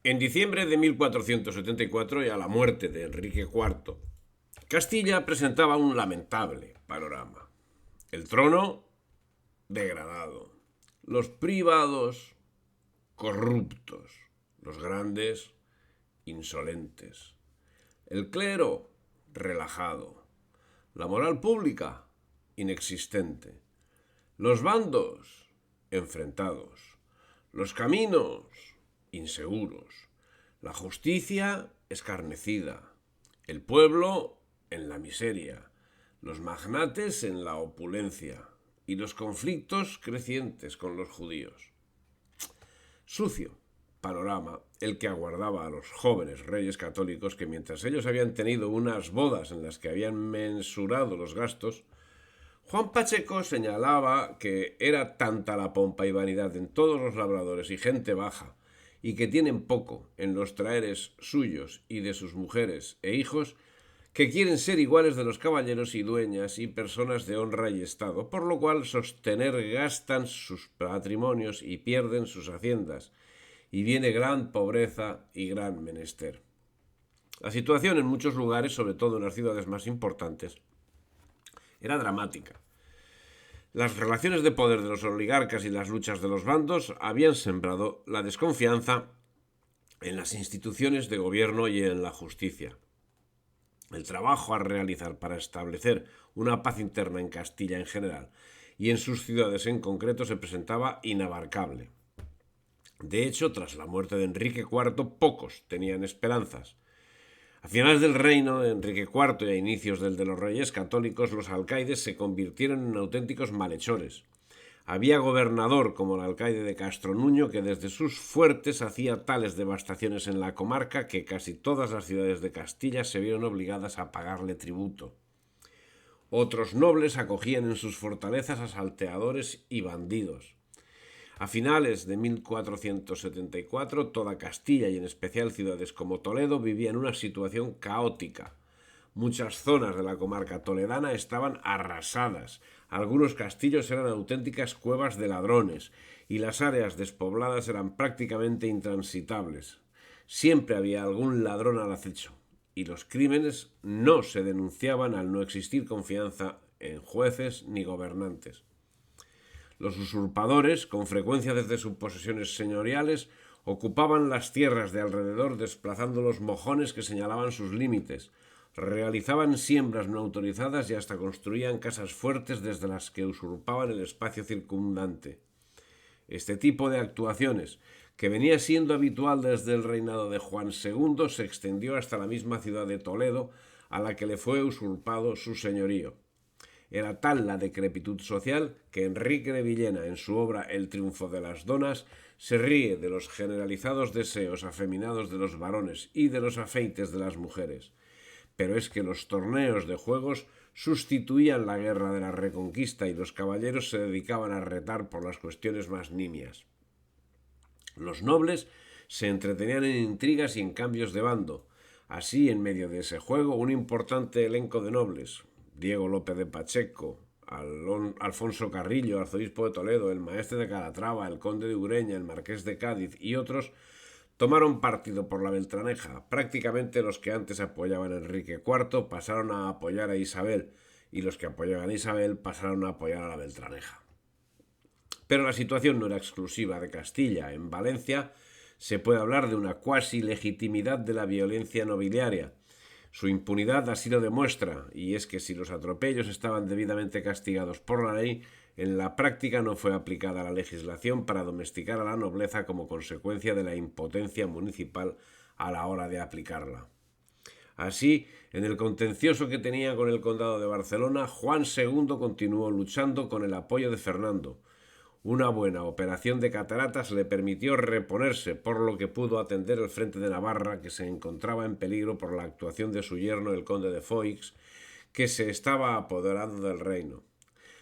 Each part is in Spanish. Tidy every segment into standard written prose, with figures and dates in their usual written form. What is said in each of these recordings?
En diciembre de 1474 y a la muerte de Enrique IV, Castilla presentaba un lamentable panorama. El trono degradado, los privados corruptos, los grandes insolentes, el clero relajado, la moral pública inexistente, los bandos enfrentados, los caminos inseguros, la justicia escarnecida, el pueblo en la miseria, los magnates en la opulencia y los conflictos crecientes con los judíos. Sucio panorama el que aguardaba a los jóvenes reyes católicos que, mientras ellos habían tenido unas bodas en las que habían mensurado los gastos, Juan Pacheco señalaba que era tanta la pompa y vanidad en todos los labradores y gente baja, y que tienen poco en los traeres suyos y de sus mujeres e hijos, que quieren ser iguales de los caballeros y dueñas y personas de honra y estado, por lo cual sostener gastan sus patrimonios y pierden sus haciendas, y viene gran pobreza y gran menester. La situación en muchos lugares, sobre todo en las ciudades más importantes, era dramática. Las relaciones de poder de los oligarcas y las luchas de los bandos habían sembrado la desconfianza en las instituciones de gobierno y en la justicia. El trabajo a realizar para establecer una paz interna en Castilla en general y en sus ciudades en concreto se presentaba inabarcable. De hecho, tras la muerte de Enrique IV, pocos tenían esperanzas. A finales del reino de Enrique IV y a inicios del de los reyes católicos, los alcaides se convirtieron en auténticos malhechores. Había gobernador como el alcaide de Castronuño que desde sus fuertes hacía tales devastaciones en la comarca que casi todas las ciudades de Castilla se vieron obligadas a pagarle tributo. Otros nobles acogían en sus fortalezas a salteadores y bandidos. A finales de 1474, toda Castilla y en especial ciudades como Toledo vivían una situación caótica. Muchas zonas de la comarca toledana estaban arrasadas, algunos castillos eran auténticas cuevas de ladrones y las áreas despobladas eran prácticamente intransitables. Siempre había algún ladrón al acecho y los crímenes no se denunciaban al no existir confianza en jueces ni gobernantes. Los usurpadores, con frecuencia desde sus posesiones señoriales, ocupaban las tierras de alrededor desplazando los mojones que señalaban sus límites, realizaban siembras no autorizadas y hasta construían casas fuertes desde las que usurpaban el espacio circundante. Este tipo de actuaciones, que venía siendo habitual desde el reinado de Juan II, se extendió hasta la misma ciudad de Toledo, a la que le fue usurpado su señorío. Era tal la decrepitud social que Enrique de Villena, en su obra El triunfo de las donas, se ríe de los generalizados deseos afeminados de los varones y de los afeites de las mujeres. Pero es que los torneos de juegos sustituían la guerra de la Reconquista y los caballeros se dedicaban a retar por las cuestiones más nimias. Los nobles se entretenían en intrigas y en cambios de bando. Así, en medio de ese juego, un importante elenco de nobles, Diego López de Pacheco, Alfonso Carrillo, arzobispo de Toledo, el maestre de Calatrava, el conde de Ureña, el marqués de Cádiz y otros, tomaron partido por la Beltraneja. Prácticamente los que antes apoyaban a Enrique IV pasaron a apoyar a Isabel y los que apoyaban a Isabel pasaron a apoyar a la Beltraneja. Pero la situación no era exclusiva de Castilla. En Valencia se puede hablar de una cuasi legitimidad de la violencia nobiliaria. Su impunidad así lo demuestra, y es que si los atropellos estaban debidamente castigados por la ley, en la práctica no fue aplicada la legislación para domesticar a la nobleza como consecuencia de la impotencia municipal a la hora de aplicarla. Así, en el contencioso que tenía con el condado de Barcelona, Juan II continuó luchando con el apoyo de Fernando. Una buena operación de cataratas le permitió reponerse, por lo que pudo atender el frente de Navarra, que se encontraba en peligro por la actuación de su yerno, el conde de Foix, que se estaba apoderando del reino.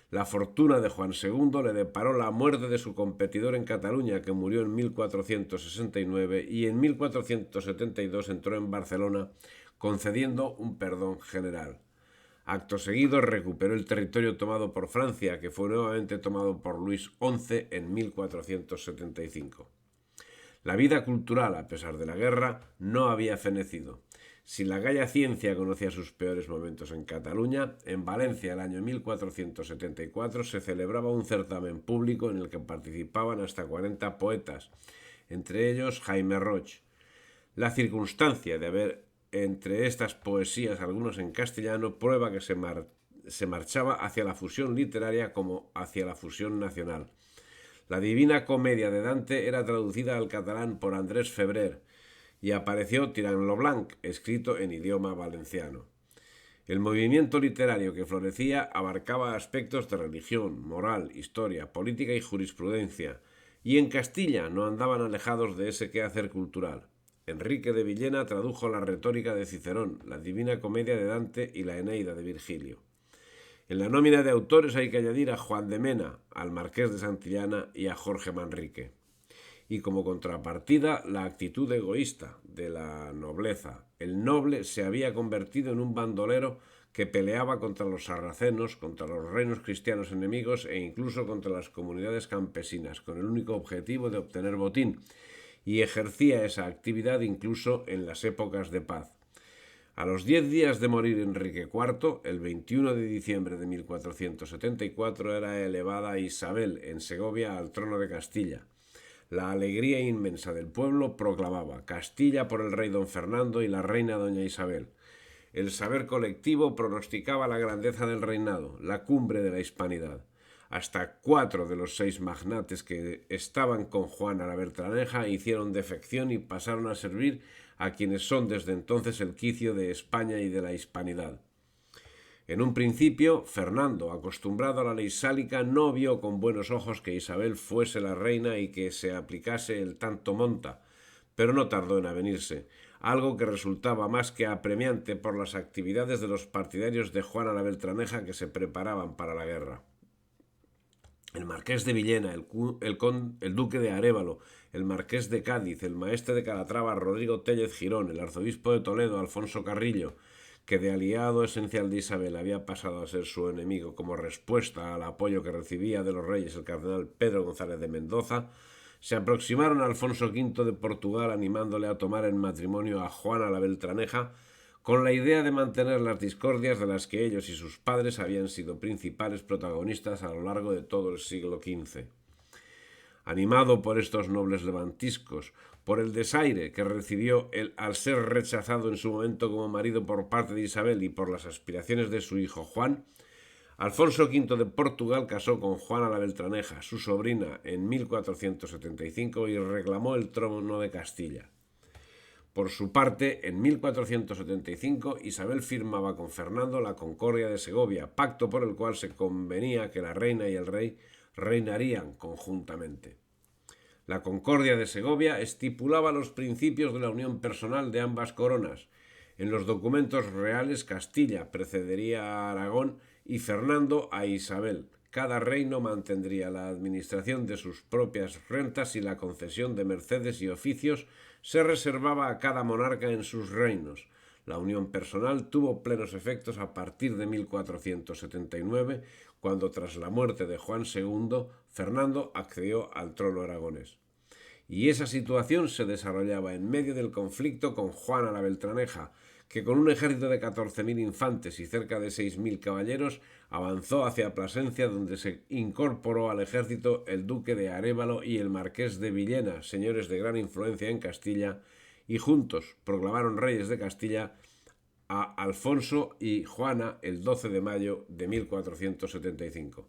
La fortuna de Juan II le deparó la muerte de su competidor en Cataluña, que murió en 1469 y en 1472 entró en Barcelona concediendo un perdón general. Acto seguido recuperó el territorio tomado por Francia, que fue nuevamente tomado por Luis XI en 1475. La vida cultural, a pesar de la guerra, no había fenecido. Si la gaya ciencia conocía sus peores momentos en Cataluña, en Valencia el año 1474 se celebraba un certamen público en el que participaban hasta 40 poetas, entre ellos Jaime Roig. La circunstancia de haber entre estas poesías algunos en castellano prueba que se marchaba hacia la fusión literaria como hacia la fusión nacional. La Divina Comedia de Dante era traducida al catalán por Andrés Febrer y apareció Tirant lo Blanc, escrito en idioma valenciano. El movimiento literario que florecía abarcaba aspectos de religión, moral, historia, política y jurisprudencia, y en Castilla no andaban alejados de ese quehacer cultural. Enrique de Villena tradujo la retórica de Cicerón, la Divina Comedia de Dante y la Eneida de Virgilio. En la nómina de autores hay que añadir a Juan de Mena, al Marqués de Santillana y a Jorge Manrique. Y como contrapartida, la actitud egoísta de la nobleza. El noble se había convertido en un bandolero que peleaba contra los sarracenos, contra los reinos cristianos enemigos e incluso contra las comunidades campesinas, con el único objetivo de obtener botín, y ejercía esa actividad incluso en las épocas de paz. A los 10 días de morir Enrique IV, el 21 de diciembre de 1474, era elevada Isabel en Segovia al trono de Castilla. La alegría inmensa del pueblo proclamaba Castilla por el rey don Fernando y la reina doña Isabel. El saber colectivo pronosticaba la grandeza del reinado, la cumbre de la hispanidad. Hasta 4 de los 6 magnates que estaban con Juana la Bertraneja hicieron defección y pasaron a servir a quienes son desde entonces el quicio de España y de la hispanidad. En un principio, Fernando, acostumbrado a la ley sálica, no vio con buenos ojos que Isabel fuese la reina y que se aplicase el tanto monta, pero no tardó en avenirse, algo que resultaba más que apremiante por las actividades de los partidarios de Juana la Beltraneja que se preparaban para la guerra. El marqués de Villena, el duque de Arévalo, el marqués de Cádiz, el maestre de Calatrava, Rodrigo Tellez Girón, el arzobispo de Toledo, Alfonso Carrillo, que de aliado esencial de Isabel había pasado a ser su enemigo como respuesta al apoyo que recibía de los reyes el cardenal Pedro González de Mendoza, se aproximaron a Alfonso V de Portugal animándole a tomar en matrimonio a Juana la Beltraneja, con la idea de mantener las discordias de las que ellos y sus padres habían sido principales protagonistas a lo largo de todo el siglo XV. Animado por estos nobles levantiscos, por el desaire que recibió al ser rechazado en su momento como marido por parte de Isabel y por las aspiraciones de su hijo Juan, Alfonso V de Portugal casó con Juana la Beltraneja, su sobrina, en 1475 y reclamó el trono de Castilla. Por su parte, en 1475, Isabel firmaba con Fernando la Concordia de Segovia, pacto por el cual se convenía que la reina y el rey reinarían conjuntamente. La Concordia de Segovia estipulaba los principios de la unión personal de ambas coronas. En los documentos reales, Castilla precedería a Aragón y Fernando a Isabel. Cada reino mantendría la administración de sus propias rentas y la concesión de mercedes y oficios se reservaba a cada monarca en sus reinos. La unión personal tuvo plenos efectos a partir de 1479, cuando tras la muerte de Juan II, Fernando accedió al trono aragonés. Y esa situación se desarrollaba en medio del conflicto con Juana la Beltraneja, que con un ejército de 14.000 infantes y cerca de 6.000 caballeros avanzó hacia Plasencia, donde se incorporó al ejército el duque de Arévalo y el marqués de Villena, señores de gran influencia en Castilla, y juntos proclamaron reyes de Castilla a Alfonso y Juana el 12 de mayo de 1475.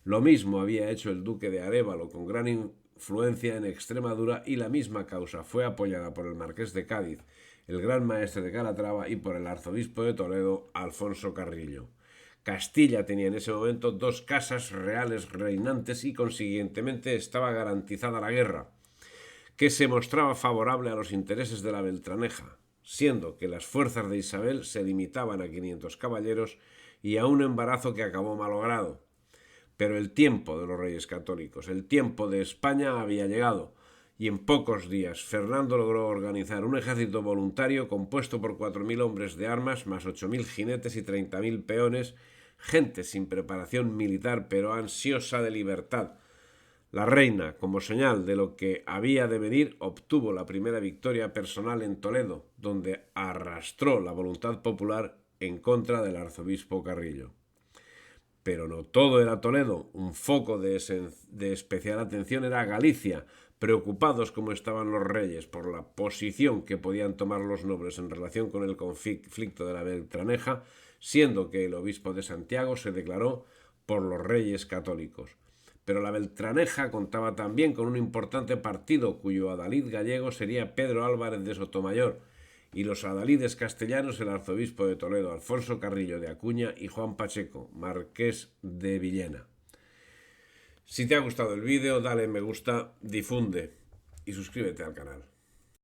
Lo mismo había hecho el duque de Arévalo, con gran influencia en Extremadura, y la misma causa fue apoyada por el marqués de Cádiz, el gran maestre de Calatrava, y por el arzobispo de Toledo, Alfonso Carrillo. Castilla tenía en ese momento 2 casas reales reinantes y consiguientemente estaba garantizada la guerra, que se mostraba favorable a los intereses de la Beltraneja, siendo que las fuerzas de Isabel se limitaban a 500 caballeros y a un embarazo que acabó malogrado. Pero el tiempo de los reyes católicos, el tiempo de España había llegado, y en pocos días Fernando logró organizar un ejército voluntario compuesto por 4.000 hombres de armas, más 8.000 jinetes y 30.000 peones, gente sin preparación militar pero ansiosa de libertad. La reina, como señal de lo que había de venir, obtuvo la primera victoria personal en Toledo, donde arrastró la voluntad popular en contra del arzobispo Carrillo. Pero no todo era Toledo. Un foco de especial atención era Galicia, preocupados como estaban los reyes por la posición que podían tomar los nobles en relación con el conflicto de la Beltraneja, siendo que el obispo de Santiago se declaró por los reyes católicos. Pero la Beltraneja contaba también con un importante partido cuyo adalid gallego sería Pedro Álvarez de Sotomayor, y los adalides castellanos el arzobispo de Toledo, Alfonso Carrillo de Acuña, y Juan Pacheco, marqués de Villena. Si te ha gustado el vídeo, dale me gusta, difunde y suscríbete al canal.